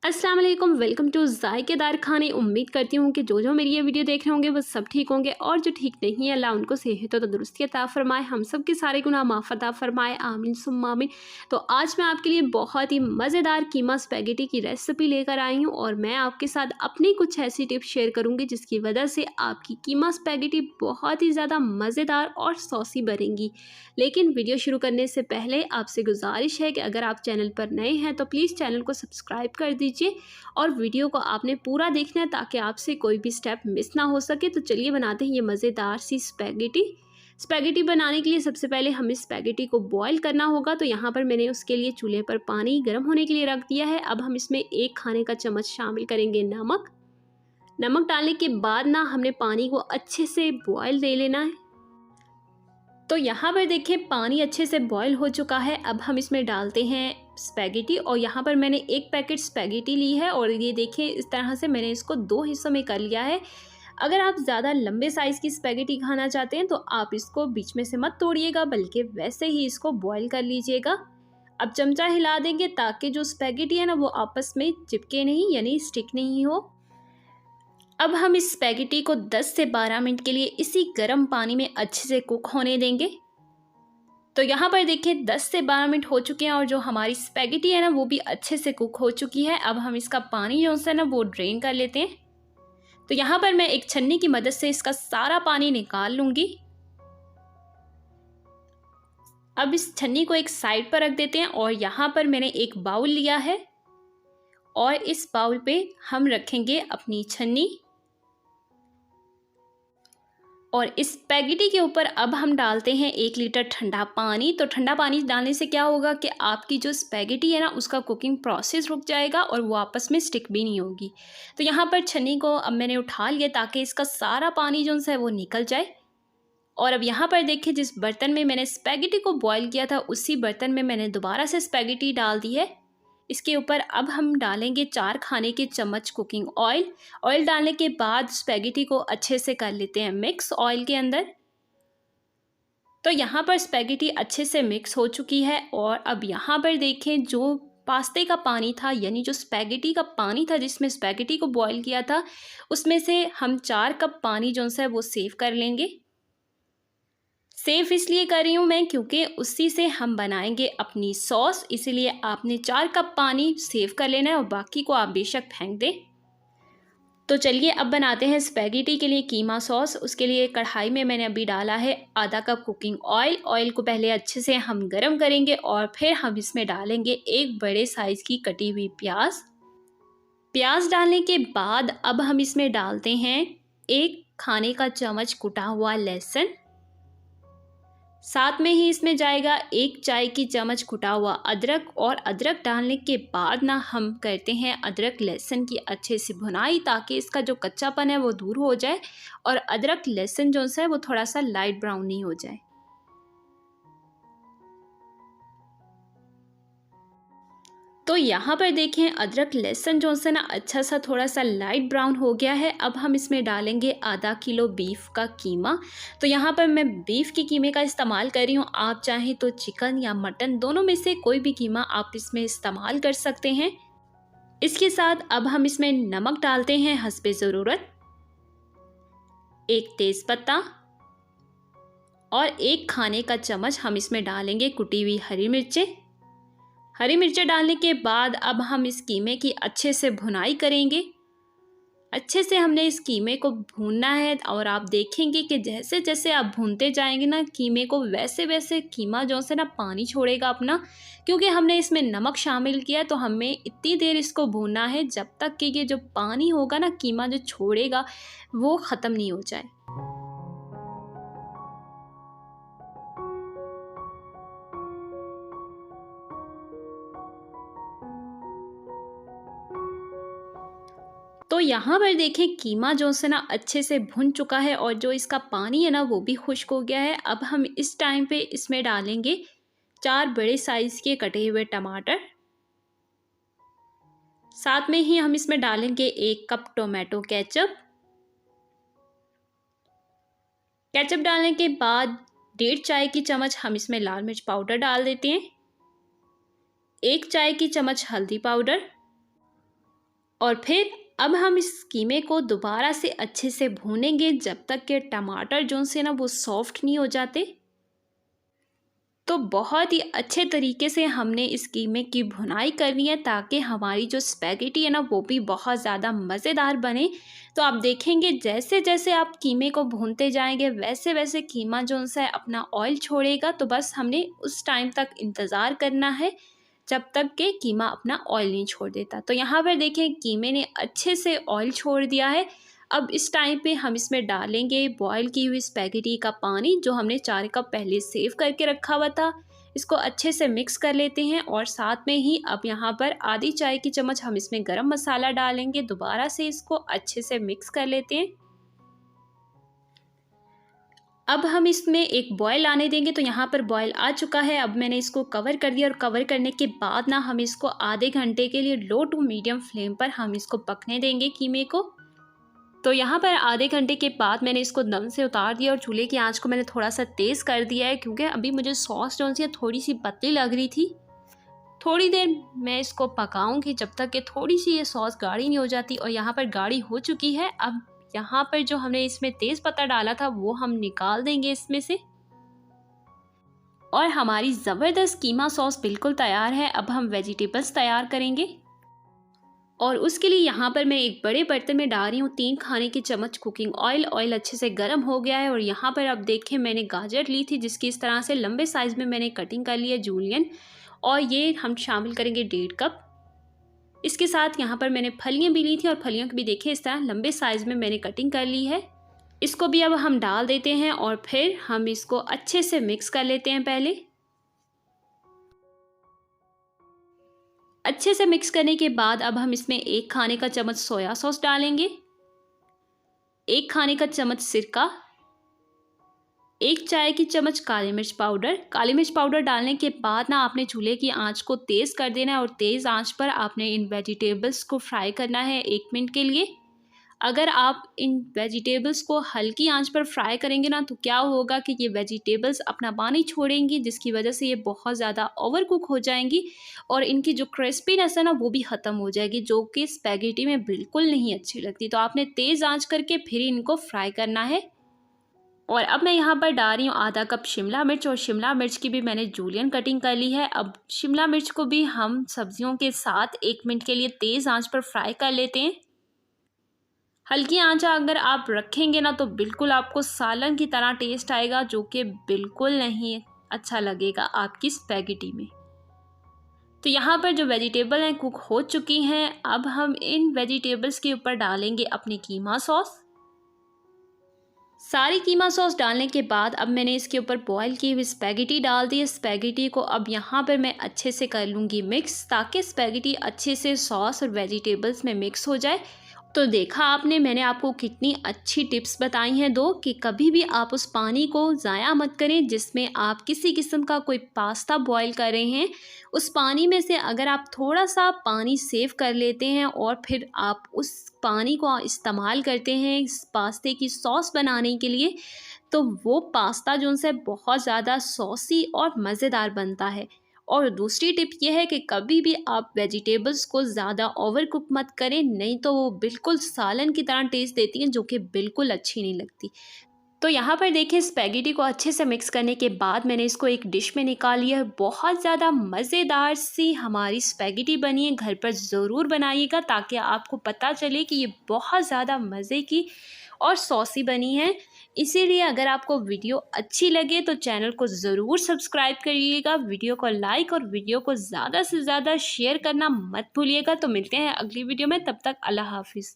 अस्सलाम वालेकुम, welcome to ज़ायकेदार खाने। उम्मीद करती हूँ कि जो मेरी ये वीडियो देख रहे होंगे वो सब ठीक होंगे और जो ठीक नहीं है अल्लाह उनको सेहत और तंदुरुस्ती अता फ़रमाए, हम सब के सारे गुनाह माफ़ अता फ़रमाए, आमीन सुम्मा आमीन। तो आज मैं आपके लिए बहुत ही मज़ेदार कीमा स्पैगेटी की रेसिपी लेकर आई हूँ और मैं आपके साथ अपनी कुछ ऐसी टिप्स शेयर करूँगी जिसकी वजह से आपकी कीमा स्पैगेटी बहुत ही ज़्यादा मज़ेदार और सॉसी बनेंगी। लेकिन वीडियो शुरू करने से पहले आपसे गुजारिश है कि अगर आप चैनल पर नए हैं तो प्लीज़ चैनल को सब्सक्राइब कर दीजिए और वीडियो को आपने पूरा देखना है ताकि आपसे कोई भी स्टेप मिस ना हो सके। तो चलिए बनाते हैं ये मज़ेदार सी स्पैगेटी बनाने के लिए सबसे पहले हमें स्पैगेटी को बॉईल करना होगा। तो यहाँ पर मैंने उसके लिए चूल्हे पर पानी गर्म होने के लिए रख दिया है। अब हम इसमें 1 खाने का चम्मच शामिल करेंगे नमक डालने के बाद ना हमने पानी को अच्छे से बॉईल दे लेना है। तो यहाँ पर देखिए पानी अच्छे से बॉईल हो चुका है। अब हम इसमें डालते हैं स्पैगेटी और यहाँ पर मैंने 1 पैकेट स्पैगेटी ली है और ये देखिए इस तरह से मैंने इसको 2 हिस्सों में कर लिया है। अगर आप ज़्यादा लंबे साइज़ की स्पैगेटी खाना चाहते हैं तो आप इसको बीच में से मत तोड़िएगा, बल्कि वैसे ही इसको बॉईल कर लीजिएगा। अब चमचा हिला देंगे ताकि जो स्पैगेटी है ना वो आपस में चिपके नहीं, यानी स्टिक नहीं हो। अब हम इस स्पैगेटी को 10 से 12 मिनट के लिए इसी गर्म पानी में अच्छे से कुक होने देंगे। तो यहाँ पर देखिए 10 से 12 मिनट हो चुके हैं और जो हमारी स्पैगेटी है ना वो भी अच्छे से कुक हो चुकी है। अब हम इसका पानी जो है ना वो ड्रेन कर लेते हैं। तो यहाँ पर मैं एक छन्नी की मदद से इसका सारा पानी निकाल लूँगी। अब इस छन्नी को एक साइड पर रख देते हैं और यहाँ पर मैंने एक बाउल लिया है और इस बाउल पे हम रखेंगे अपनी छन्नी और इस स्पैगेटी के ऊपर अब हम डालते हैं 1 लीटर ठंडा पानी। तो ठंडा पानी डालने से क्या होगा कि आपकी जो स्पैगेटी है ना उसका कुकिंग प्रोसेस रुक जाएगा और वो आपस में स्टिक भी नहीं होगी। तो यहाँ पर छन्नी को अब मैंने उठा लिया ताकि इसका सारा पानी जो है वो निकल जाए। और अब यहाँ पर देखिए जिस बर्तन में मैंने स्पैगेटी को बॉईल किया था उसी बर्तन में मैंने दोबारा से स्पैगेटी डाल दी है। इसके ऊपर अब हम डालेंगे 4 खाने के चम्मच कुकिंग ऑयल डालने के बाद स्पैगेटी को अच्छे से कर लेते हैं मिक्स ऑयल के अंदर। तो यहाँ पर स्पैगेटी अच्छे से मिक्स हो चुकी है और अब यहाँ पर देखें जो पास्ते का पानी था, यानी जो स्पैगेटी का पानी था जिसमें स्पैगेटी को बॉईल किया था, उसमें से हम 4 कप पानी जो है वो सेव कर लेंगे। सेव इसलिए कर रही हूँ मैं क्योंकि उसी से हम बनाएंगे अपनी सॉस, इसीलिए आपने 4 कप पानी सेव कर लेना है और बाकी को आप बेशक फेंक दें। तो चलिए अब बनाते हैं स्पैगेटी के लिए कीमा सॉस। उसके लिए कढ़ाई में मैंने अभी डाला है आधा कप कुकिंग ऑयल को पहले अच्छे से हम गरम करेंगे और फिर हम इसमें डालेंगे 1 बड़े साइज़ की कटी हुई प्याज डालने के बाद अब हम इसमें डालते हैं 1 खाने का चम्मच कुटा हुआ लहसुन। साथ में ही इसमें जाएगा 1 चाय की चम्मच कुटा हुआ अदरक और अदरक डालने के बाद ना हम करते हैं अदरक लहसुन की अच्छे से भुनाई ताकि इसका जो कच्चापन है वो दूर हो जाए और अदरक लहसुन जो है वो थोड़ा सा लाइट ब्राउन नहीं हो जाए। तो यहाँ पर देखें अदरक लहसुन जो है ना अच्छा सा थोड़ा सा लाइट ब्राउन हो गया है। अब हम इसमें डालेंगे आधा किलो बीफ का कीमा। तो यहाँ पर मैं बीफ के कीमे का इस्तेमाल कर रही हूँ, आप चाहें तो चिकन या मटन दोनों में से कोई भी कीमा आप इसमें इस्तेमाल कर सकते हैं। इसके साथ अब हम इसमें नमक डालते हैं हस्बे ज़रूरत, 1 तेज़पत्ता और 1 खाने का चम्मच हम इसमें डालेंगे कुटी हुई हरी मिर्चें डालने के बाद अब हम इस कीमे की अच्छे से भुनाई करेंगे। अच्छे से हमने इस कीमे को भूनना है और आप देखेंगे कि जैसे जैसे आप भूनते जाएंगे ना कीमे को, वैसे वैसे कीमा जो है ना पानी छोड़ेगा अपना, क्योंकि हमने इसमें नमक शामिल किया है। तो हमें इतनी देर इसको भूनना है जब तक कि ये जो पानी होगा ना कीमा जो छोड़ेगा वो ख़त्म नहीं हो जाए। तो यहाँ पर देखें कीमा जो है ना अच्छे से भुन चुका है और जो इसका पानी है ना वो भी खुश्क हो गया है। अब हम इस टाइम पे इसमें डालेंगे 4 बड़े साइज़ के कटे हुए टमाटर। साथ में ही हम इसमें डालेंगे 1 कप टोमेटो केचप डालने के बाद 1.5 चाय की चम्मच हम इसमें लाल मिर्च पाउडर डाल देते हैं, 1 चाय की चम्मच हल्दी पाउडर और फिर अब हम इस कीमे को दोबारा से अच्छे से भूनेंगे जब तक कि टमाटर जो से ना वो सॉफ्ट नहीं हो जाते। तो बहुत ही अच्छे तरीके से हमने इस कीमे की भुनाई करनी है ताकि हमारी जो स्पैगेटी है ना वो भी बहुत ज़्यादा मज़ेदार बने। तो आप देखेंगे जैसे जैसे आप कीमे को भूनते जाएंगे वैसे वैसे कीमा जो है अपना ऑयल छोड़ेगा। तो बस हमने उस टाइम तक इंतज़ार करना है जब तक कि कीमा अपना ऑयल नहीं छोड़ देता। तो यहाँ पर देखें कीमे ने अच्छे से ऑयल छोड़ दिया है। अब इस टाइम पे हम इसमें डालेंगे बॉईल की हुई स्पैगेटी का पानी जो हमने 4 कप पहले सेव करके रखा हुआ था। इसको अच्छे से मिक्स कर लेते हैं और साथ में ही अब यहाँ पर आधी चाय की चम्मच हम इसमें गरम मसाला डालेंगे। दोबारा से इसको अच्छे से मिक्स कर लेते हैं। अब हम इसमें एक बॉयल आने देंगे। तो यहाँ पर बॉयल आ चुका है। अब मैंने इसको कवर कर दिया और कवर करने के बाद ना हम इसको आधे घंटे के लिए लो टू मीडियम फ्लेम पर हम इसको पकने देंगे कीमे को। तो यहाँ पर आधे घंटे के बाद मैंने इसको दम से उतार दिया और चूल्हे की आंच को मैंने थोड़ा सा तेज़ कर दिया है क्योंकि अभी मुझे सॉस जो सी थोड़ी सी पतली लग रही थी। थोड़ी देर मैं इसको पकाऊंगी जब तक कि थोड़ी सी ये सॉस गाढ़ी नहीं हो जाती। और यहाँ पर गाढ़ी हो चुकी है। अब यहाँ पर जो हमने इसमें तेज़ पत्ता डाला था वो हम निकाल देंगे इसमें से और हमारी ज़बरदस्त कीमा सॉस बिल्कुल तैयार है। अब हम वेजिटेबल्स तैयार करेंगे और उसके लिए यहाँ पर मैं एक बड़े बर्तन में डाल रही हूँ 3 खाने की चम्मच कुकिंग ऑयल। ऑयल अच्छे से गर्म हो गया है और यहाँ पर अब देखें मैंने गाजर ली थी जिसकी इस तरह से लंबे साइज़ में मैंने कटिंग कर ली है जूलियन, और ये हम शामिल करेंगे 1.5 कप। इसके साथ यहाँ पर मैंने फलियाँ भी ली थी और फलियों को भी देखें इस तरह लंबे साइज़ में मैंने कटिंग कर ली है। इसको भी अब हम डाल देते हैं और फिर हम इसको अच्छे से मिक्स कर लेते हैं। पहले अच्छे से मिक्स करने के बाद अब हम इसमें 1 खाने का चम्मच सोया सॉस डालेंगे, 1 खाने का चम्मच सिरका, 1 चाय की चम्मच काली मिर्च पाउडर। काली मिर्च पाउडर डालने के बाद ना आपने चूल्हे की आंच को तेज़ कर देना है और तेज़ आंच पर आपने इन वेजिटेबल्स को फ्राई करना है 1 मिनट के लिए। अगर आप इन वेजिटेबल्स को हल्की आंच पर फ्राई करेंगे ना तो क्या होगा कि ये वेजिटेबल्स अपना पानी छोड़ेंगी जिसकी वजह से ये बहुत ज़्यादा ओवर कुक हो जाएंगी और इनकी जो क्रिस्पीनेस है ना वो भी ख़त्म हो जाएगी जो कि स्पैगेटी में बिल्कुल नहीं अच्छी लगती। तो आपने तेज़ आंच करके फिर इनको फ्राई करना है। और अब मैं यहाँ पर डाल रही हूँ आधा कप शिमला मिर्च और शिमला मिर्च की भी मैंने जूलियन कटिंग कर ली है। अब शिमला मिर्च को भी हम सब्जियों के साथ 1 मिनट के लिए तेज़ आंच पर फ्राई कर लेते हैं। हल्की आंच अगर आप रखेंगे ना तो बिल्कुल आपको सालन की तरह टेस्ट आएगा जो कि बिल्कुल नहीं अच्छा लगेगा आपकी स्पैगेटी में। तो यहाँ पर जो वेजिटेबल हैं कुक हो चुकी हैं। अब हम इन वेजिटेबल्स के ऊपर डालेंगे अपनी कीमा सॉस। सारी कीमा सॉस डालने के बाद अब मैंने इसके ऊपर बॉईल की हुई स्पैगेटी डाल दी है। स्पैगेटी को अब यहाँ पर मैं अच्छे से कर लूँगी मिक्स ताकि स्पैगेटी अच्छे से सॉस और वेजिटेबल्स में मिक्स हो जाए। तो देखा आपने मैंने आपको कितनी अच्छी टिप्स बताई हैं दो कि कभी भी आप उस पानी को ज़ाया मत करें जिसमें आप किसी किस्म का कोई पास्ता बॉईल कर रहे हैं। उस पानी में से अगर आप थोड़ा सा पानी सेव कर लेते हैं और फिर आप उस पानी को इस्तेमाल करते हैं इस पास्ते की सॉस बनाने के लिए तो वो पास्ता जो उनसे बहुत ज़्यादा सॉसी और मज़ेदार बनता है। और दूसरी टिप यह है कि कभी भी आप वेजिटेबल्स को ज़्यादा ओवर कुक मत करें, नहीं तो वो बिल्कुल सालन की तरह टेस्ट देती हैं जो कि बिल्कुल अच्छी नहीं लगती। तो यहाँ पर देखिए स्पैगेटी को अच्छे से मिक्स करने के बाद मैंने इसको एक डिश में निकाल लिया है। बहुत ज़्यादा मज़ेदार सी हमारी स्पैगेटी बनी है। घर पर ज़रूर बनाइएगा ताकि आपको पता चले कि ये बहुत ज़्यादा मज़े की और सॉसी बनी है। इसीलिए अगर आपको वीडियो अच्छी लगे तो चैनल को ज़रूर सब्सक्राइब करिएगा, वीडियो को लाइक और वीडियो को ज़्यादा से ज़्यादा शेयर करना मत भूलिएगा। तो मिलते हैं अगली वीडियो में, तब तक अल्लाह हाफिज़।